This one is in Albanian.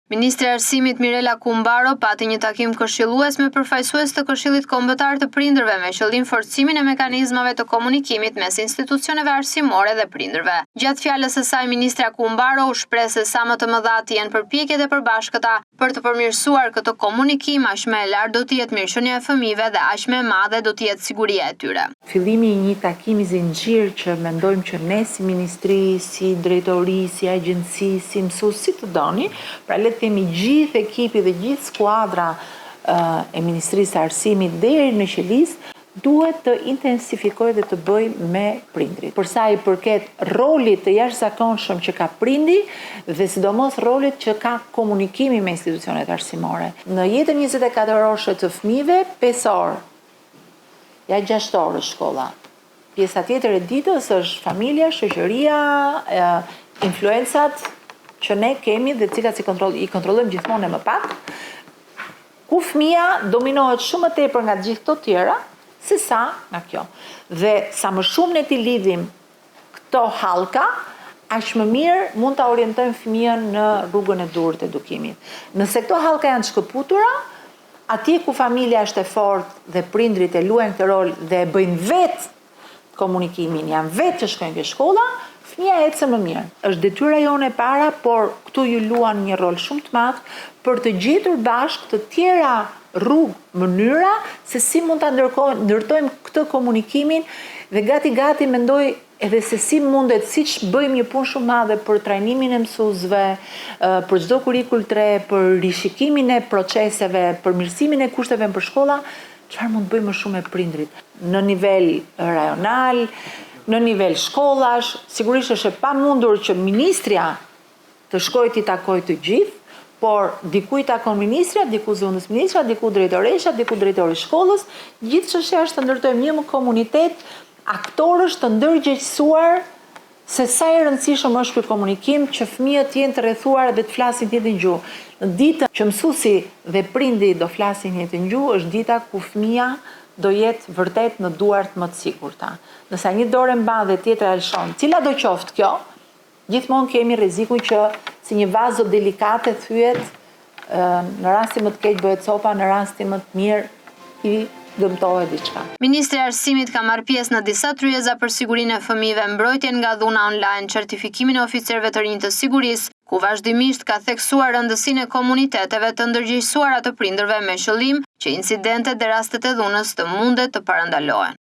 Ministri i Arsimit Mirela Kumbaro pati një takim këshillues me përfaqësues të Këshillit Kombëtar të Prindërve me qëllim forcimin e mekanizmave të komunikimit mes institucioneve arsimore dhe prindërve. Gjatë fjalës së saj, ministra Kumbaro u shpreh se sa më të mëdha të jenë përpjekjet e përbashkëta për të përmirësuar këtë komunikim, aq më e lartë do të jetë mirëqenia e fëmijëve dhe aq më e madhe do të jetë siguria e tyre. Fillimi i një takimi zinxhir që mendojmë që ne si ministri, si drejtori, si agjenci, si mësues, si të doni, pra le të themi gjithë ekipi dhe gjithë skuadra e Ministrisë së Arsimit deri në qelisë duhet të intensifikoj dhe të bëj me prindrit. Për sa i përket rolit të jashtëzakonshëm që ka prindi dhe sidomos rolit që ka komunikimi me institucionet arsimore. Në jetën 24 orëshe të fëmijëve, 5 orë, ja 6 orë shkolla. Pjesa tjetër e ditës është familja, shoqëria, influencat që ne kemi dhe cilat i kontrollojmë gjithmonë e më pak, ku fëmia dominohet shumë më tepër nga gjithë këto tjera, se sa nga kjo. Dhe sa më shumë ne t'i lidhim këto hallka, aq më mirë mund ta orientojmë fëmijën në rrugën e duhur të edukimit. Nëse këto hallka janë të shkëputura, atje ku familja është e fortë dhe prindrit e luajnë këtë rol dhe e bëjnë vetë komunikimin, janë vetë që shkojnë ke shkolla, fëmia ecën më mirë. Është detyra jone e para, por këtu ju luan një rol shumë të madh për të gjetur bashkë të tjera rrugë, mënyra se si mund ta ndërtojmë këtë komunikimin dhe gati mendoj edhe se si mundet, siç bëjmë një punë shumë madhe për trajnimin e mësuesve, për çdo kurrikul 3, për rishikimin e proceseve, për mirësimin e kushteve për shkolla, çfarë mund të bëjmë më shumë me prindrit në nivel rajonal, në nivel shkollash. Sigurisht është e pamundur që ministrja të shkojë t'i takojë të gjithë, por diku i takon ministrja, diku zëvendës ministra, diku drejtoresha, diku drejtori shkollës, gjithë çështja është të ndërtojmë një komunitet aktorësh të ndërgjegjësuar se sa i rëndësishëm është ky komunikim, që fëmijët jenë të rrethuar dhe të flasin të njëjtën gjuhë. Në ditën që mësuesi dhe prindi do flasin të njëjtën gjuhë, është dita ku fëmia do jetë vërtet në duart më të sigurta. Nëse një dorë mban dhe tjetra e lëshon, cila do qoftë kjo, gjithmonë kemi rrezikun që si një vazë delikate thyet, në rastin më të keq bëhet copa, në rastin më të mirë i dëmtohet diçka. Ministri i Arsimit ka marrë pjesë në disa tryeza për sigurinë e fëmijëve, mbrojtjen nga dhuna online, certifikimin e oficerëve të rinj të sigurisë, ku vazhdimisht ka theksuar rëndësinë e komuniteteve të ndërgjegjësuara të prindërve me qëllim që incidentet dhe rastet e dhunës të mundet të parandalohen.